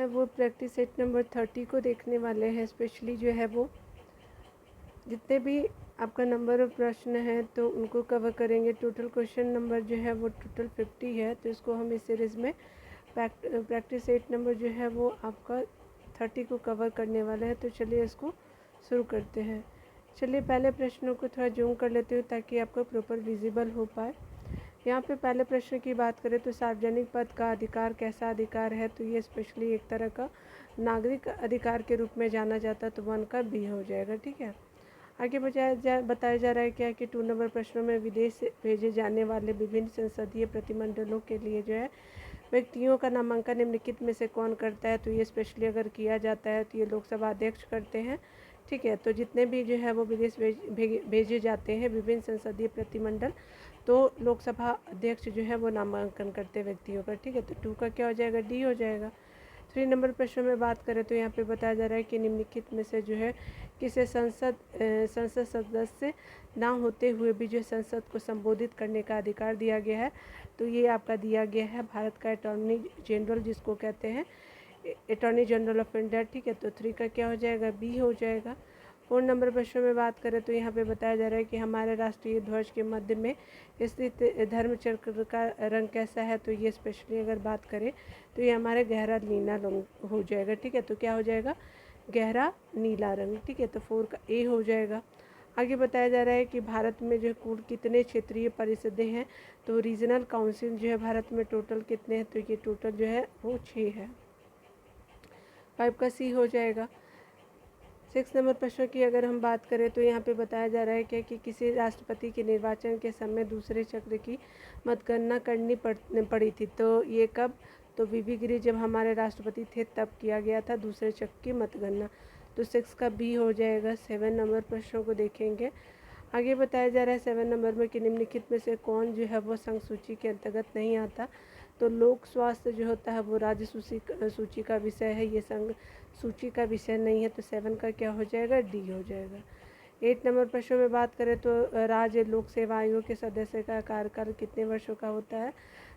वो practice set number 30 को देखने वाले हैं। स्पेशली जो है वो जितने भी आपका नंबर ऑफ प्रश्न है तो उनको कवर करेंगे। टोटल क्वेश्चन नंबर जो है वो टोटल 50 है, तो इसको हम इस सीरीज़ में प्रैक्टिस सेट नंबर जो है वो आपका 30 को कवर करने वाले हैं। तो चलिए इसको शुरू करते हैं। चलिए पहले प्रश्नों को थोड़ा जूम कर लेते हो ताकि आपको प्रॉपर विजिबल हो पाए। यहाँ पे पहले प्रश्न की बात करें तो सार्वजनिक पद का अधिकार कैसा अधिकार है, तो ये स्पेशली एक तरह का नागरिक अधिकार के रूप में जाना जाता है, तो 1 का बी हो जाएगा। ठीक है, आगे बताया जा रहा है क्या कि 2 नंबर प्रश्नों में विदेश से भेजे जाने वाले विभिन्न संसदीय प्रतिमंडलों के लिए जो है व्यक्तियों का नामांकन निम्नलिखित में से कौन करता है, तो ये स्पेशली अगर किया जाता है तो ये लोकसभा अध्यक्ष करते हैं। ठीक है, तो जितने भी जो है वो विदेश भेजे जाते हैं विभिन्न संसदीय प्रतिमंडल, तो लोकसभा अध्यक्ष जो है वो नामांकन करते व्यक्तियों का। ठीक है, तो 2 का क्या हो जाएगा, डी हो जाएगा। 3 नंबर प्रश्न में बात करें तो यहाँ पे बताया जा रहा है कि निम्नलिखित में से जो है किसे संसद सदस्य ना होते हुए भी जो संसद को संबोधित करने का अधिकार दिया गया है, तो ये आपका दिया गया है भारत का अटॉर्नी जनरल, जिसको कहते हैं अटॉर्नी जनरल ऑफ इंडिया। ठीक है, तो 3 का क्या हो जाएगा, बी हो जाएगा। 4 नंबर प्रश्न में बात करें तो यहाँ पे बताया जा रहा है कि हमारे राष्ट्रीय ध्वज के मध्य में स्थित धर्म चक्र का रंग कैसा है, तो ये स्पेशली अगर बात करें तो ये हमारे गहरा नीला रंग हो जाएगा। ठीक है, तो क्या हो जाएगा, गहरा नीला रंग। ठीक है, तो 4 का ए हो जाएगा। आगे बताया जा रहा है कि भारत में जो कुल कितने क्षेत्रीय परिषदें हैं, तो रीजनल काउंसिल जो है भारत में टोटल कितने हैं, तो ये टोटल जो है वो 6 है। 5 का सी हो जाएगा। 6 नंबर प्रश्न की अगर हम बात करें तो यहाँ पे बताया जा रहा है कि किसी राष्ट्रपति के निर्वाचन के समय दूसरे चक्र की मतगणना करनी पड़ी थी, तो ये कब, तो वीवी गिरी जब हमारे राष्ट्रपति थे तब किया गया था दूसरे चक्र की मतगणना, तो 6 का बी हो जाएगा। 7 नंबर प्रश्नों को देखेंगे। आगे बताया जा रहा है 7 नंबर में कि निम्नलिखित में से कौन जो है वो संघ सूची के अंतर्गत नहीं आता, तो लोक स्वास्थ्य जो होता है वो राज्य सूची का विषय है, ये संघ सूची का विषय नहीं है, तो 7 का क्या हो जाएगा, डी हो जाएगा। 8 नंबर प्रश्न में बात करें तो राज्य लोक सेवा आयोग के सदस्य का कार्यकाल कितने वर्षों का होता है,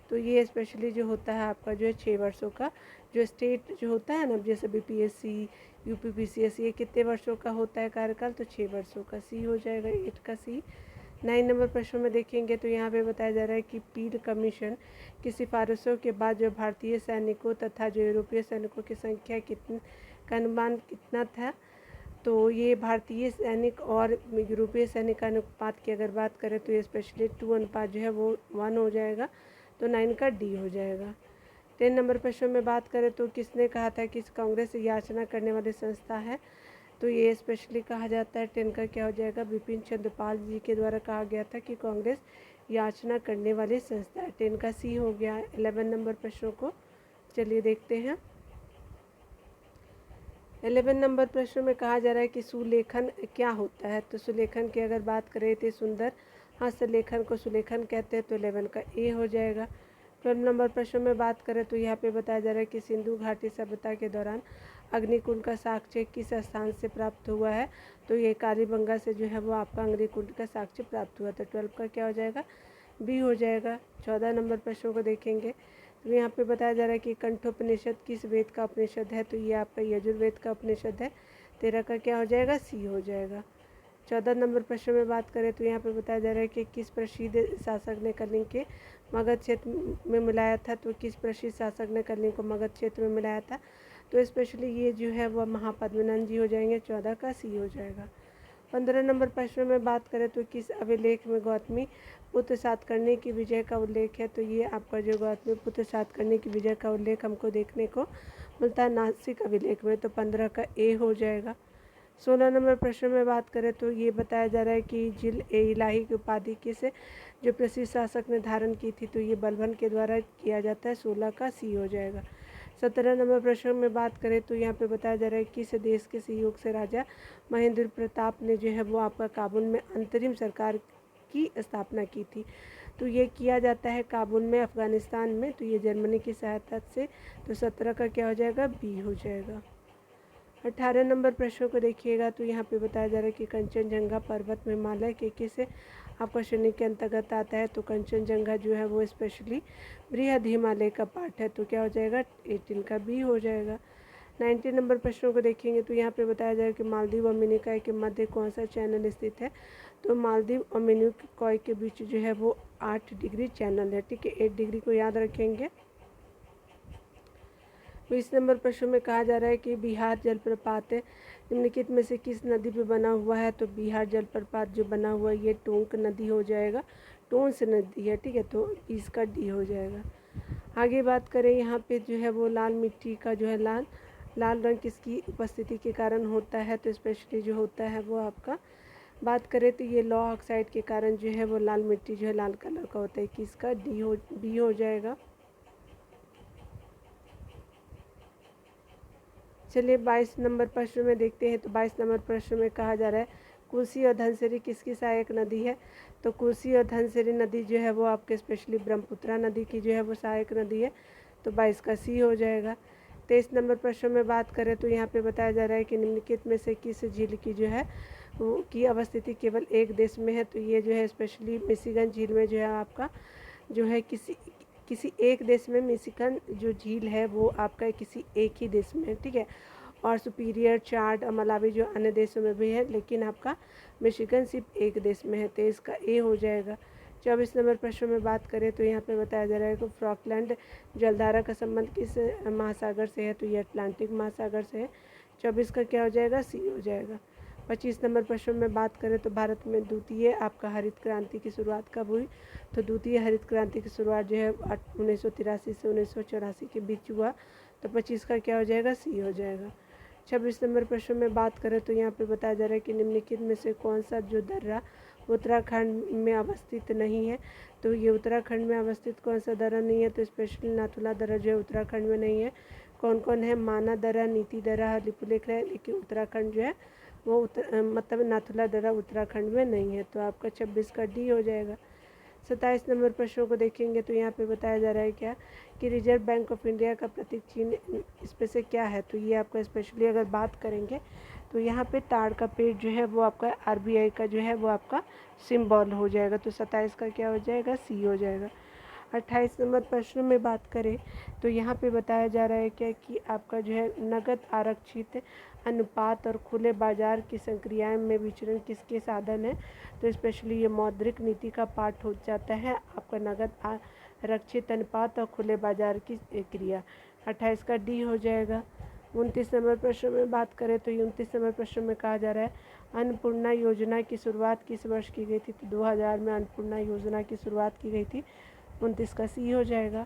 तो ये स्पेशली जो होता है आपका जो है 6 वर्षों का। जो स्टेट जो होता है ना, जैसे बीपीएससी, यूपीपीसीएस, ये कितने वर्षों का होता है कार्यकाल, तो 6 वर्षों का, सी हो जाएगा। 8 का सी। 9 नंबर प्रश्न में देखेंगे तो यहाँ पे बताया जा रहा है कि पील कमीशन की सिफारिशों के बाद जो भारतीय सैनिकों तथा जो यूरोपीय सैनिकों की संख्या कितनी का अनुमान कितना था, तो ये भारतीय सैनिक और यूरोपीय सैनिक का अनुपात की अगर बात करें तो ये स्पेशली 2 अनुपात जो है वो 1 हो जाएगा, तो 9 का डी हो जाएगा। 10 नंबर प्रश्न में बात करें तो किसने कहा था कि कांग्रेस याचना करने वाली संस्था है, तो ये स्पेशली कहा जाता है। 10 का क्या हो जाएगा, बिपिन चंद्र पाल जी के द्वारा कहा गया था कि कांग्रेस याचना करने वाली संस्था है, 10 का सी हो गया। 11 नंबर प्रश्नों को चलिए देखते हैं। 11 नंबर प्रश्न में कहा जा रहा है कि सुलेखन क्या होता है, तो सुलेखन की अगर बात करें तो सुंदर हस्तलेखन को सुलेखन कहते हैं, तो 11 का ए हो जाएगा। 12 नंबर प्रश्न में बात करें तो यहाँ पे बताया जा रहा है कि सिंधु घाटी सभ्यता के दौरान अग्निकुंड का साक्ष्य किस स्थान से प्राप्त हुआ है, तो ये कालीबंगा से जो है वो आपका अग्निकुंड का साक्ष्य प्राप्त हुआ था, 12 का क्या हो जाएगा, बी हो जाएगा। 14 नंबर प्रश्नों को देखेंगे तो यहाँ पे बताया जा रहा है कि कंठोपनिषद किस वेद का उपनिषद है, तो ये आपका यजुर्वेद का उपनिषद है, 13 का क्या हो जाएगा, सी हो जाएगा। 14 नंबर प्रश्न में बात करें तो यहाँ पे बताया जा रहा है कि किस प्रसिद्ध शासक ने कलिंग के मगध क्षेत्र में मिलाया था, तो किस प्रसिद्ध शासक ने कलिंग को मगध क्षेत्र में मिलाया था, तो स्पेशली ये जो है वह महापद्मनंद जी हो जाएंगे, 14 का सी हो जाएगा। 15 नंबर प्रश्न में बात करें तो किस अभिलेख में गौतमी पुत्र सातकर्णी की विजय का उल्लेख है, तो ये आपका जो गौतमी पुत्र सातकर्णी की विजय का उल्लेख हमको देखने को मिलता है नासिक अभिलेख में, तो 15 का ए हो जाएगा। 16 नंबर प्रश्न में बात करें तो ये बताया जा रहा है कि जिल ए इलाही की उपाधि किस जो प्रसिद्ध शासक ने धारण की थी, तो ये बलबन के द्वारा किया जाता है, 16 का सी हो जाएगा। 17 नंबर प्रश्न में बात करें तो यहाँ पे बताया जा रहा है किस देश के सहयोग से राजा महेंद्र प्रताप ने जो है वो आपका काबुल में अंतरिम सरकार की स्थापना की थी, तो ये किया जाता है काबुल में अफ़गानिस्तान में, तो ये जर्मनी की सहायता से, तो 17 का क्या हो जाएगा, बी हो जाएगा। 18 नंबर प्रश्न को देखिएगा तो यहाँ पे बताया जा रहा है कि कंचनजंगा पर्वत हिमालय के किस आपका श्रेणी के अंतर्गत आता है। तो कंचनजंगा जो है वो स्पेशली बृहद हिमालय का पार्ट है, तो क्या हो जाएगा 18 का बी हो जाएगा। 19 नंबर प्रश्नों को देखेंगे तो यहाँ पे बताया जाएगा कि मालदीव और मिनिकॉय के मध्य कौन सा चैनल स्थित है। तो मालदीव और मिनिकॉय के बीच जो है वो 8 डिग्री चैनल है, ठीक है, 8 डिग्री को याद रखेंगे। 20 नंबर प्रश्न में कहा जा रहा है कि बिहार जलप्रपात निम्नलिखित में से किस नदी पे बना हुआ है। तो बिहार जलप्रपात जो बना हुआ है ये टोंक नदी हो जाएगा, टोंस नदी है, ठीक है, तो इसका डी हो जाएगा। आगे बात करें यहाँ पे जो है वो लाल मिट्टी का जो है लाल रंग किसकी उपस्थिति के कारण होता है। तो स्पेशली जो होता है वो आपका बात करें तो ये लौह ऑक्साइड के कारण जो है वो लाल मिट्टी जो है लाल कलर का होता है, किसका डी हो जाएगा। चलिए 22 नंबर प्रश्न में देखते हैं। तो 22 नंबर प्रश्न में कहा जा रहा है कोसी और धनसिरी किसकी सहायक नदी है। तो कोसी और धनसिरी नदी जो है वो आपके स्पेशली ब्रह्मपुत्रा नदी की जो है वो सहायक नदी है, तो 22 का सी हो जाएगा। 23 नंबर प्रश्न में बात करें तो यहाँ पे बताया जा रहा है कि निम्नलिखित में से किस झील की जो है वो की अवस्थिति केवल एक देश में है। तो ये जो है स्पेशली मिशिगन झील में जो है आपका जो है किसी एक देश में मिशिगन जो झील है वो आपका किसी एक ही देश में है, ठीक है। और सुपीरियर, चार्ड और मलावी जो अन्य देशों में भी है, लेकिन आपका मिशिगन सिर्फ एक देश में है, तो इसका ए हो जाएगा। 24 नंबर प्रश्न में बात करें तो यहाँ पे बताया जा रहा है कि फॉकलैंड जलधारा का संबंध किस महासागर से है। तो ये अटलांटिक महासागर से है, 24 का क्या हो जाएगा सी हो जाएगा। 25 नंबर प्रश्न में बात करें तो भारत में द्वितीय आपका हरित क्रांति की शुरुआत कब हुई। तो द्वितीय हरित क्रांति की शुरुआत जो है 1983 से 1984 के बीच हुआ, तो 25 का क्या हो जाएगा सी हो जाएगा। 26 नंबर प्रश्न में बात करें तो यहाँ पे बताया जा रहा है कि निम्नलिखित में से कौन सा जो दर्रा उत्तराखंड में अवस्थित नहीं है। तो ये उत्तराखंड में अवस्थित कौन सा दर्रा नहीं है। तो स्पेशली नाथुला दर्रा जो है उत्तराखंड में नहीं है। कौन कौन है, माना दर्रा, नीति दर्रा, लिपुलेख है, लेकिन उत्तराखंड जो है वो मतलब नाथुला दर्रा उत्तराखंड में नहीं है, तो आपका 26 का डी हो जाएगा। 27 नंबर प्रश्नों को देखेंगे तो यहाँ पे बताया जा रहा है क्या कि रिजर्व बैंक ऑफ इंडिया का प्रतीक चिन्ह इसमें से क्या है। तो ये आपका स्पेशली अगर बात करेंगे तो यहाँ पे ताड़ का पेड़ जो है वो आपका आरबीआई का जो है वो आपका सिंबल हो जाएगा, तो 27 का क्या हो जाएगा सी हो जाएगा। 28 नंबर प्रश्न में बात करें तो यहाँ पे बताया जा रहा है क्या कि आपका जो है नगद आरक्षित अनुपात और खुले बाजार की संक्रियाएं में विचरण किसके साधन है। तो स्पेशली ये मौद्रिक नीति का पार्ट हो जाता है आपका नगद आरक्षित अनुपात और खुले बाजार की क्रिया, 28 का डी हो जाएगा। 29 नंबर प्रश्न में बात करें तो 29 नंबर प्रश्न में कहा जा रहा है अन्नपूर्णा योजना की शुरुआत किस वर्ष की गई थी। तो 2000 में अन्नपूर्णा योजना की शुरुआत की गई थी, 29 का सी हो जाएगा।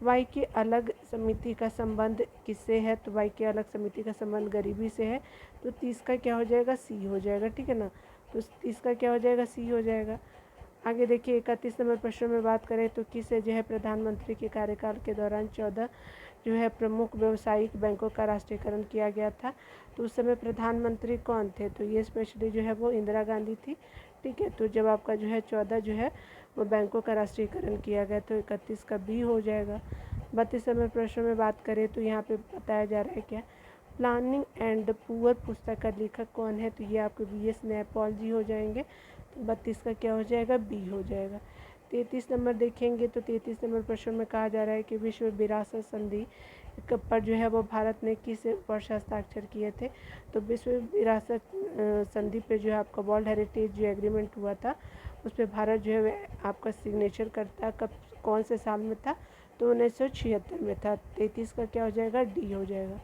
वाई के अलग समिति का संबंध किससे है। तो वाई के अलग समिति का संबंध गरीबी से है, तो 30 का क्या हो जाएगा सी हो जाएगा, ठीक है ना, तो 30 का क्या हो जाएगा सी हो जाएगा। आगे देखिए 31 नंबर प्रश्न में बात करें तो किस जो है प्रधानमंत्री के कार्यकाल के दौरान 14 जो है प्रमुख व्यावसायिक बैंकों का राष्ट्रीयकरण किया गया था। तो उस समय प्रधानमंत्री कौन थे। तो ये स्पेशली जो है वो इंदिरा गांधी थी, ठीक है। तो जब आपका जो है 14 जो है वो बैंकों का राष्ट्रीयकरण किया गया, तो 31 का बी हो जाएगा। 32 नंबर प्रश्न में बात करें तो यहाँ पे बताया जा रहा है क्या प्लानिंग एंड पुअर पुस्तक का लेखक कौन है। तो ये आपके BS नैपॉल जी हो जाएंगे, तो 32 का क्या हो जाएगा बी हो जाएगा। 33 नंबर देखेंगे तो 33 नंबर प्रश्न में कहा जा रहा है कि विश्व विरासत संधि पर जो है वो भारत ने किस वर्ष हस्ताक्षर किए थे। तो विश्व विरासत संधि पे जो है आपका वर्ल्ड हेरिटेज जो एग्रीमेंट हुआ था उस पर भारत जो है आपका सिग्नेचर करता कब कौन से साल में था। तो 1976 में था, 33 का क्या हो जाएगा डी हो जाएगा।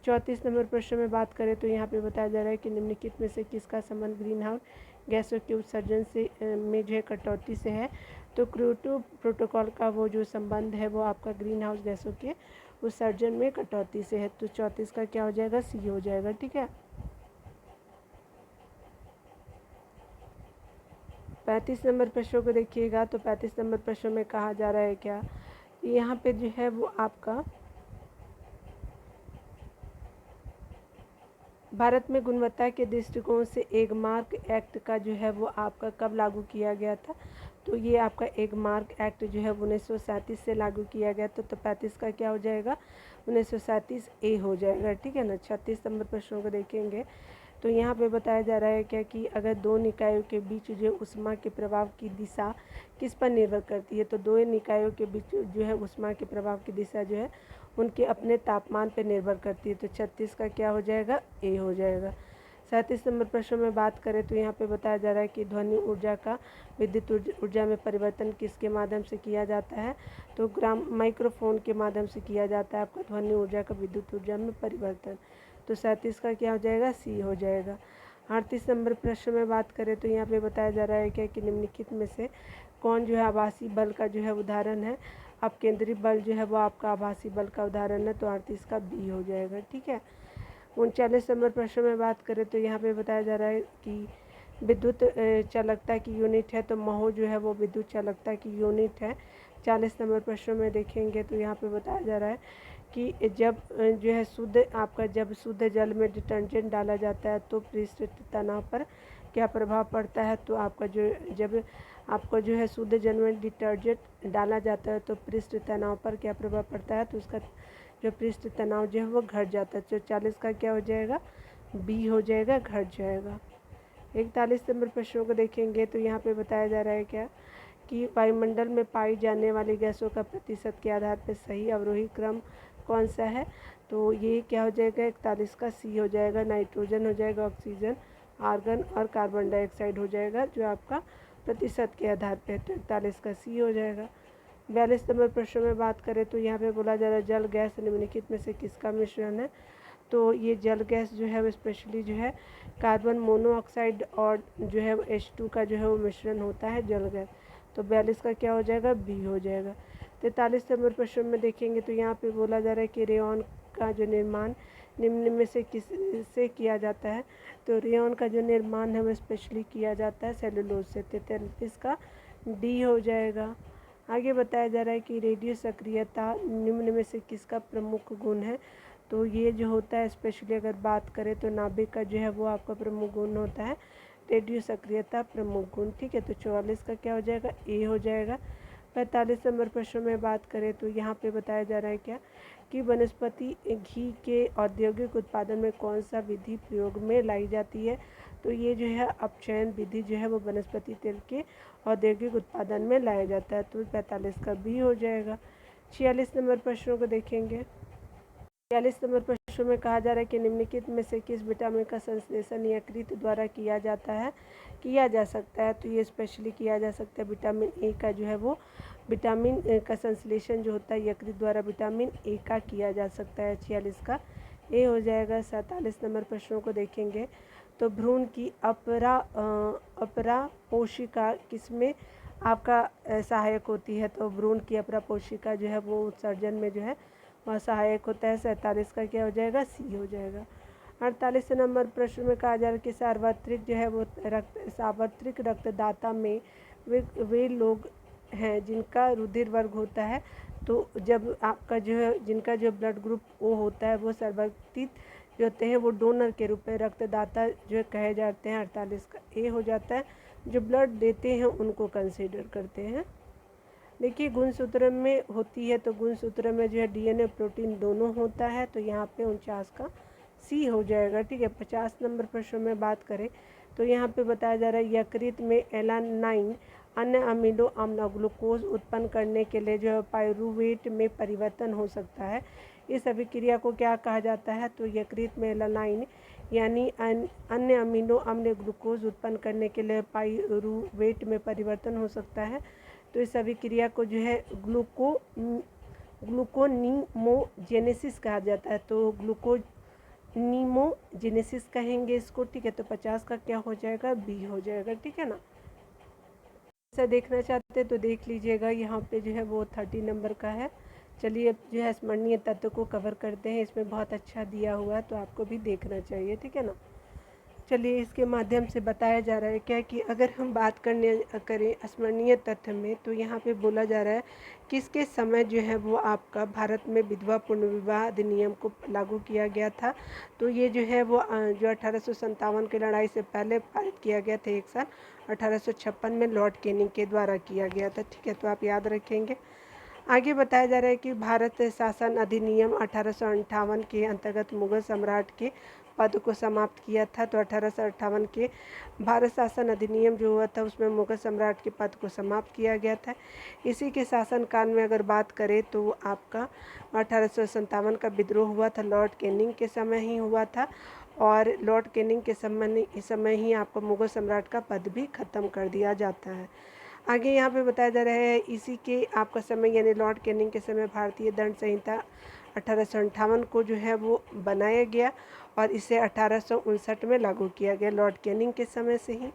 34 नंबर प्रश्न में बात करें तो यहाँ पे बताया जा रहा है कि निम्नलिखित में से किसका संबंध ग्रीन हाउस गैसों के उत्सर्जन से में जो है कटौती से है। तो क्योटो प्रोटोकॉल का वो जो संबंध है वो आपका ग्रीन हाउस गैसों के उत्सर्जन में कटौती से है, तो 34 का क्या हो जाएगा सी हो जाएगा, ठीक है। 35 नंबर प्रश्नों को देखिएगा तो 35 नंबर प्रश्न में कहा जा रहा है क्या यहाँ पे जो है वो आपका भारत में गुणवत्ता के दृष्टिकोण से एक मार्क एक्ट का जो है वो आपका कब लागू किया गया था। तो ये आपका एग मार्क एक्ट जो है 1937 से लागू किया गया, तो 35 का क्या हो जाएगा 1937 ए हो जाएगा, ठीक है ना। 36 नंबर प्रश्नों को देखेंगे तो यहाँ पे बताया जा रहा है क्या कि अगर दो निकायों के बीच जो ऊष्मा के प्रभाव की दिशा किस पर निर्भर करती है, तो दो निकायों के बीच जो है ऊष्मा के प्रभाव की दिशा जो है उनके अपने तापमान पर निर्भर करती है, तो 36 का क्या हो जाएगा ए हो जाएगा। 37 नंबर प्रश्न में बात करें तो यहाँ पे बताया जा रहा है कि ध्वनि ऊर्जा का विद्युत ऊर्जा में परिवर्तन किसके माध्यम से किया जाता है, तो माइक्रोफोन के माध्यम से किया जाता है आपका ध्वनि ऊर्जा का विद्युत ऊर्जा में परिवर्तन, तो 37 का क्या हो जाएगा सी हो जाएगा। 38 नंबर प्रश्न में बात करें तो यहाँ पे बताया जा रहा है क्या कि निम्नलिखित में से कौन जो है आभासी बल का जो है उदाहरण है, अब केंद्रीय बल जो है वो आपका आभासी बल का उदाहरण है, तो 38 का बी हो जाएगा, ठीक है। 39 नंबर प्रश्न में बात करें तो यहाँ पे बताया जा रहा है कि विद्युत चालकता की यूनिट है, तो महो जो है वो विद्युत चालकता की यूनिट है। 40 नंबर प्रश्न में देखेंगे तो यहाँ पे बताया जा रहा है कि जब जो है जब शुद्ध जल में डिटर्जेंट डाला जाता है तो पृष्ठ तनाव पर क्या प्रभाव पड़ता है, तो जब आपका जो है शुद्ध जल में डिटर्जेंट डाला जाता है तो पृष्ठ तनाव पर क्या प्रभाव पड़ता है, तो उसका जो पृष्ठ तनाव जो है वो घट जाता है, तो 40 का क्या हो जाएगा बी हो जाएगा, घट जाएगा। 41 नंबर प्रश्नों को देखेंगे तो यहाँ पे बताया जा रहा है क्या कि वायुमंडल में पाई जाने वाली गैसों का प्रतिशत के आधार पर सही अवरोही क्रम कौन सा है, तो ये क्या हो जाएगा 41 का सी हो जाएगा। नाइट्रोजन हो जाएगा, ऑक्सीजन, आर्गन और कार्बन डाइऑक्साइड हो जाएगा जो आपका प्रतिशत के आधार पर, तो 41 का सी हो जाएगा। 42 नंबर प्रश्न में बात करें तो यहाँ पे बोला जा रहा है जल गैस निम्नलिखित में से किसका मिश्रण है, तो ये जल गैस जो है वो स्पेशली जो है कार्बन मोनोऑक्साइड और जो है H2 का जो है वो मिश्रण होता है जल गैस, तो 42 का क्या हो जाएगा बी हो जाएगा। 43 नंबर प्रश्न में देखेंगे तो यहाँ पे बोला जा रहा है कि रेयॉन का जो निर्माण निम्न में से किस से किया जाता है, तो रेयॉन का जो निर्माण है वो स्पेशली किया जाता है सेलुलोज से, 43 का डी हो जाएगा। आगे बताया जा रहा है कि रेडियो सक्रियता निम्न में से किसका प्रमुख गुण है, तो ये जो होता है स्पेशली अगर बात करें तो नाभिक का जो है वो आपका प्रमुख गुण होता है रेडियो सक्रियता प्रमुख गुण, ठीक है, तो 44 का क्या हो जाएगा ए हो जाएगा। 45 नंबर प्रश्न में बात करें तो यहाँ पे बताया जा रहा है क्या कि वनस्पति घी के औद्योगिक उत्पादन में कौन सा विधि प्रयोग में लाई जाती है, तो ये जो है अपचयन विधि जो है वो वनस्पति तेल के औद्योगिक उत्पादन में लाया जाता है, तो 45 का बी हो जाएगा। 46 नंबर प्रश्नों को देखेंगे। 46 नंबर प्रश्न में कहा जा रहा है कि निम्नलिखित में से किस विटामिन का संश्लेषण यकृत द्वारा किया जा सकता है, तो ये स्पेशली किया जा सकता है विटामिन ए का जो है वो विटामिन का संश्लेषण जो होता है यकृत द्वारा विटामिन ए का किया जा सकता है, 46 का ए हो जाएगा। 47 नंबर प्रश्नों को देखेंगे तो भ्रूण की अपरा पोशिका किसमें आपका सहायक होती है, तो भ्रूण की अपरा पोशिका जो है वो उत्सर्जन में जो है वह सहायक होता है, 47 का क्या हो जाएगा सी हो जाएगा। 48 नंबर प्रश्न में कहा जा रहा है कि सार्वत्रिक जो है वो सार्वत्रिक रक्तदाता में वे लोग हैं जिनका रुधिर वर्ग होता है, तो जब आपका जो है जिनका जो ब्लड ग्रुप ओ होता है वो सर्वत्रिक जो होते हैं वो डोनर के रूप में रक्तदाता जो कहे जाते हैं, 48 का ए हो जाता है। जो ब्लड देते हैं उनको कंसीडर करते हैं। देखिए गुणसूत्र में होती है तो गुणसूत्र में जो है डीएनए प्रोटीन दोनों होता है, तो यहाँ पे 49 का सी हो जाएगा, ठीक है। 50 नंबर प्रश्न में बात करें तो यहाँ पे बताया जा रहा है यकृत में एलानाइन अन्य अमीनो अम्ल ग्लूकोज उत्पन्न करने के लिए जो है पाइरूवेट में परिवर्तन हो सकता है, इस अभिक्रिया को क्या कहा जाता है, तो यकृत में एलानाइन यानी अन्य अमीनो अम्ल ग्लूकोज उत्पन्न करने के लिए पाइरूवेट में परिवर्तन हो सकता है, तो इस अभिक्रिया को जो है ग्लूकोनीमोजेनेसिस कहा जाता है, तो ग्लूकोनीमोजेनेसिस कहेंगे इसको, ठीक है। तो 50 का क्या हो जाएगा बी हो जाएगा, ठीक है ना। ऐसा देखना चाहते हैं तो देख लीजिएगा, यहाँ पे जो है वो 30 नंबर का है। चलिए अब जो है स्मरणीय तत्व को कवर करते हैं, इसमें बहुत अच्छा दिया हुआ है तो आपको भी देखना चाहिए, ठीक है ना। चलिए इसके माध्यम से बताया जा रहा है क्या कि अगर हम बात करें स्मरणीय तथ्य में, तो यहाँ पे बोला जा रहा है किसके समय जो है वो आपका भारत में विधवा पुनर्विवाह अधिनियम को लागू किया गया था। तो ये जो है वो जो 1857 की लड़ाई से पहले पारित किया गया था, एक साल 1856 में लॉर्ड कैनिंग के द्वारा किया गया था। ठीक है, तो आप याद रखेंगे। आगे बताया जा रहा है कि भारत शासन अधिनियम 1858 के अंतर्गत मुगल सम्राट के पद को समाप्त किया था। तो 1858 के भारत शासन अधिनियम जो हुआ था उसमें मुगल सम्राट के पद को समाप्त किया गया था। इसी के शासनकाल में अगर बात करें तो आपका 1857 का विद्रोह हुआ था, लॉर्ड कैनिंग के समय ही हुआ था, और लॉर्ड कैनिंग के समय ही आपको मुगल सम्राट का पद भी खत्म कर दिया जाता है। आगे यहाँ पे बताया जा रहा है इसी के आपका समय यानी लॉर्ड कैनिंग के समय भारतीय दंड संहिता 1858 को जो है वो बनाया गया और इसे 1859 में लागू किया गया, लॉर्ड कैनिंग के समय से ही।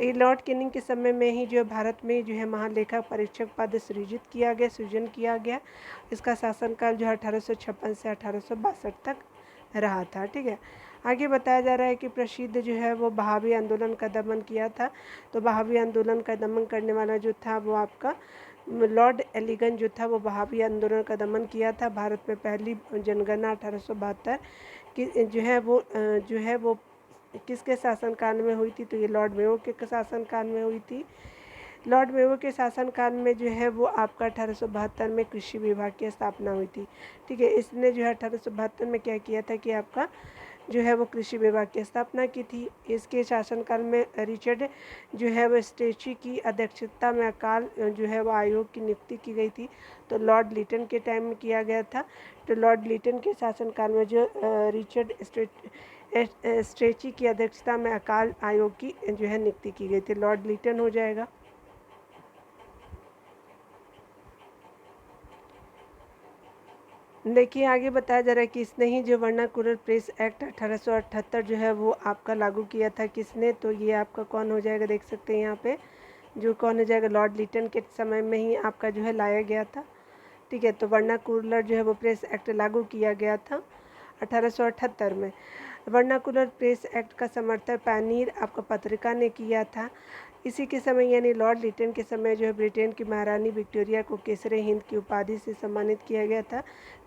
ये लॉर्ड कैनिंग के समय में ही जो है भारत में जो है महालेखा परीक्षक पद सृजन किया गया। इसका शासनकाल जो है 1856 से 1862 तक रहा था। ठीक है, आगे बताया जा रहा है कि प्रसिद्ध जो है वो बहावी आंदोलन का दमन किया था। तो बहावी आंदोलन का दमन करने वाला जो था वो आपका लॉर्ड एलिगन जो था वो बहावी आंदोलन का दमन किया था। भारत में पहली जनगणना 1872 की जो है वो किसके शासनकाल में हुई थी। तो ये लॉर्ड मेयो के शासनकाल में हुई थी। लॉर्ड मेयो के शासनकाल में जो है वो आपका 1872 में कृषि विभाग की स्थापना हुई थी। ठीक है, इसने जो है 1872 में क्या किया था कि आपका जो है वो कृषि विभाग की स्थापना की थी। इसके शासनकाल में रिचर्ड जो है वो स्ट्रेची की अध्यक्षता में अकाल जो है वो आयोग की नियुक्ति की गई थी। तो लॉर्ड लिटन के टाइम में किया गया था। तो लॉर्ड लिटन के शासनकाल में जो रिचर्ड स्ट्रेची की अध्यक्षता में अकाल आयोग की जो है नियुक्ति की गई थी, लॉर्ड लिटन हो जाएगा। देखिए आगे बताया जा रहा है कि इसने ही जो वर्नाकुलर प्रेस एक्ट 1878 जो है वो आपका लागू किया था। किसने, तो ये आपका कौन हो जाएगा, देख सकते हैं यहाँ पे जो कौन हो जाएगा, लॉर्ड लिटन के समय में ही आपका जो है लाया गया था। ठीक है, तो वर्नाकुलर जो है वो प्रेस एक्ट लागू किया गया था 1878 में। वर्नाकुलर प्रेस एक्ट का समर्थन पैनीर आपका पत्रिका ने किया था। इसी के समय यानी लॉर्ड लिटन के समय जो है ब्रिटेन की महारानी विक्टोरिया को केसरे हिंद की उपाधि से सम्मानित किया गया था।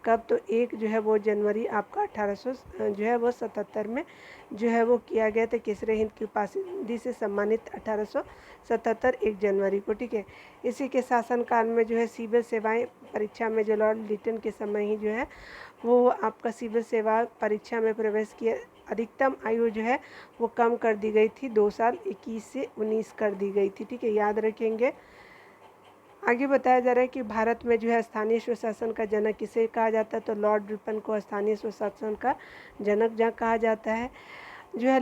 कब, तो 1 जो है वो जनवरी आपका 1877 में जो है वो किया गया था, केसरे हिंद की उपाधि से सम्मानित 1877 1 जनवरी को। ठीक है, इसी के शासनकाल में जो है सिविल सेवाएं परीक्षा में जो लॉर्ड लिटन के समय ही जो है वो आपका सिविल सेवा परीक्षा में प्रवेश किया। अधिकतम आयु जो है वो कम कर दी गई थी, 2 साल 21 से 19 कर दी गई थी। ठीक है, याद रखेंगे। आगे बताया जा रहा है कि भारत में जो है स्थानीय स्वशासन का जनक किसे कहा जाता है। तो लॉर्ड रिपन को स्थानीय स्वशासन का जनक जहाँ कहा जाता है। जो है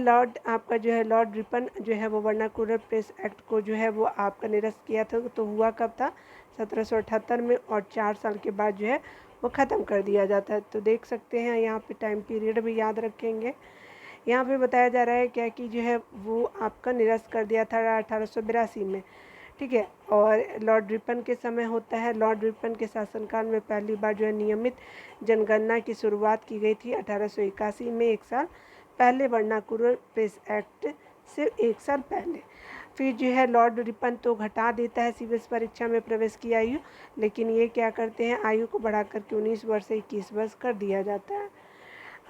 लॉर्ड रिपन जो है वो वर्नाकुलर प्रेस एक्ट को जो है वो आपका निरस्त किया था। तो हुआ कब था, 1778 में, और 4 साल के बाद जो है वो ख़त्म कर दिया जाता है। तो देख सकते हैं यहाँ पे टाइम पीरियड भी याद रखेंगे। यहाँ पे बताया जा रहा है क्या कि जो है वो आपका निरस्त कर दिया था 1882 में। ठीक है, और लॉर्ड रिपन के समय होता है। लॉर्ड रिपन के शासनकाल में पहली बार जो है नियमित जनगणना की शुरुआत की गई थी 1881 में, 1 साल पहले वर्नाकुलर प्रेस एक्ट से 1 साल पहले। फिर जो है लॉर्ड रिपन तो घटा देता है सिविल परीक्षा में प्रवेश की आयु, लेकिन ये क्या करते हैं, आयु को बढ़ाकर के 19 वर्ष से 21 वर्ष कर दिया जाता है।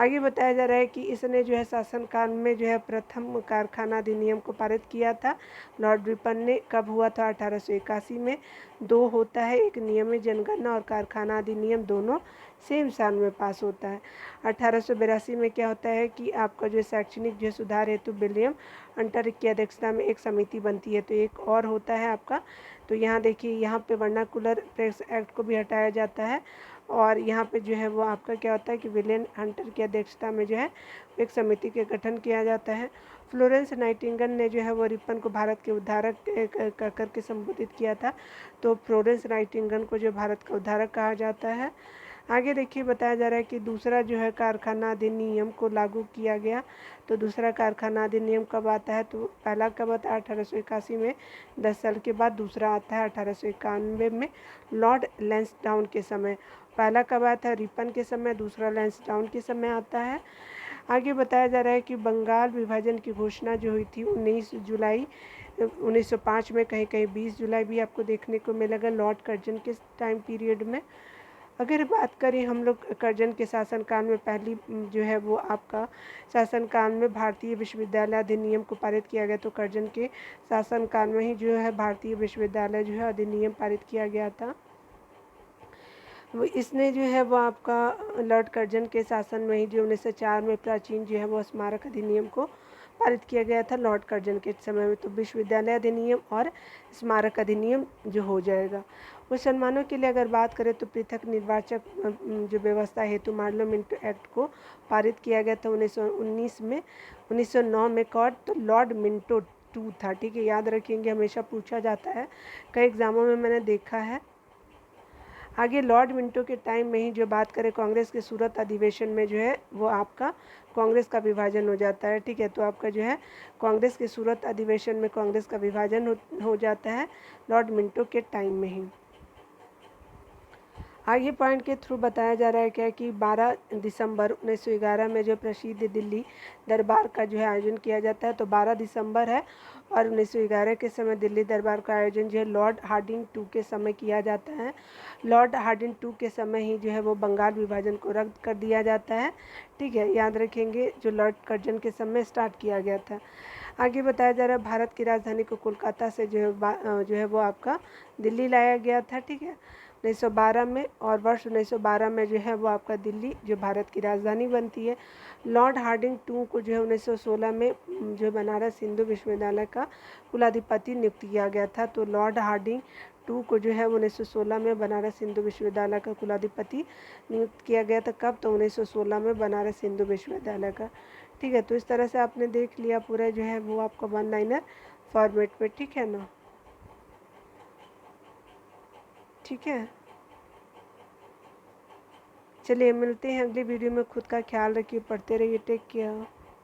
आगे बताया जा रहा है कि इसने जो है शासनकाल में जो है प्रथम कारखाना अधिनियम को पारित किया था। लॉर्ड रिपन ने कब हुआ था, 1881 में। 2 होता है, एक नियमित जनगणना और कारखाना अधिनियम, दोनों सेम साल में पास होता है। 1882 में क्या होता है कि आपका जो शैक्षणिक जो सुधार हेतु विलियम हंटर की अध्यक्षता में एक समिति बनती है। तो एक और होता है आपका, तो यहाँ देखिए यहाँ पे वर्नाकुलर प्रेस एक्ट को भी हटाया जाता है, और यहाँ पे जो है वो आपका क्या होता है कि विलियम हंटर की अध्यक्षता में जो है एक समिति के गठन किया जाता है। फ्लोरेंस नाइटिंगेल ने जो है वो रिपन को भारत के उद्धारक कर के संबोधित किया था। तो फ्लोरेंस नाइटिंगेल को जो भारत का उद्धारक कहा जाता है। आगे देखिए बताया जा रहा है कि दूसरा जो है कारखाना अधिनियम को लागू किया गया। तो दूसरा कारखाना अधिनियम कब आता है, तो पहला कब आता है 1881 में, 10 साल के बाद। दूसरा आता है 1891 में लॉर्ड लैंसडाउन के समय। पहला कब आता है, रिपन के समय, दूसरा लैंसडाउन के समय आता है। आगे बताया जा रहा है कि बंगाल विभाजन की घोषणा जो हुई थी 19 जुलाई 1905 में, कहीं कहीं 20 जुलाई भी आपको देखने को मिलेगा लॉर्ड कर्जन के टाइम पीरियड में। अगर बात करें हम लोग कर्जन के शासनकाल में, पहली जो है वो आपका शासनकाल में भारतीय विश्वविद्यालय अधिनियम को पारित किया गया। तो कर्जन के शासनकाल में ही जो है भारतीय विश्वविद्यालय जो है अधिनियम पारित किया गया था। वो इसने जो है वो आपका लॉर्ड कर्जन के शासन में ही जो 1904 में प्राचीन जो है वो स्मारक अधिनियम को पारित किया गया था लॉर्ड कर्जन के समय में। तो विश्वविद्यालय अधिनियम और स्मारक अधिनियम जो हो जाएगा। मुसलमानों के लिए अगर बात करें तो पृथक निर्वाचक जो व्यवस्था हेतु मार्लो मिंटो एक्ट को पारित किया गया था 1919 में। 1909 में कॉड तो लॉर्ड मिंटो 2 था, ठीक है, याद रखेंगे, हमेशा पूछा जाता है, कई एग्जामों में मैंने देखा है। आगे लॉर्ड मिंटो के टाइम में ही जो बात करें कांग्रेस के सूरत अधिवेशन में जो है वो आपका कांग्रेस का विभाजन हो जाता है, ठीक है। तो आपका जो है कांग्रेस के सूरत अधिवेशन में कांग्रेस का विभाजन हो जाता है लॉर्ड मिंटो के टाइम में ही। आगे पॉइंट के थ्रू बताया जा रहा है क्या कि 12 दिसंबर 1911 में जो प्रसिद्ध दिल्ली दरबार का जो है आयोजन किया जाता है। तो 12 दिसंबर है और 1911 के समय दिल्ली दरबार का आयोजन जो है लॉर्ड हार्डिंग टू के समय किया जाता है। लॉर्ड हार्डिंग टू के समय ही जो है वो बंगाल विभाजन को रद्द कर दिया जाता है, ठीक है, याद रखेंगे, जो लॉर्ड कर्जन के समय स्टार्ट किया गया था। आगे बताया जा रहा है भारत की राजधानी को कोलकाता से जो है वो आपका दिल्ली लाया गया था, ठीक है, 1912 में। और वर्ष 1912 में जो है वो आपका दिल्ली जो भारत की राजधानी बनती है। लॉर्ड हार्डिंग टू को जो है 1916 में जो बनारस हिंदू विश्वविद्यालय का कुलाधिपति नियुक्त किया गया था। तो लॉर्ड हार्डिंग टू को जो है 1916 में बनारस हिंदू विश्वविद्यालय का कुलाधिपति नियुक्त किया गया था। कब? तो 1916 में बनारस हिंदू विश्वविद्यालय का, ठीक है। तो इस तरह से आपने देख लिया पूरा जो है वो आपका वन लाइनर फॉर्मेट में, ठीक है ना, ठीक है। चलिए मिलते हैं अगली वीडियो में। खुद का ख्याल रखिए, पढ़ते रहिए, टेक केयर।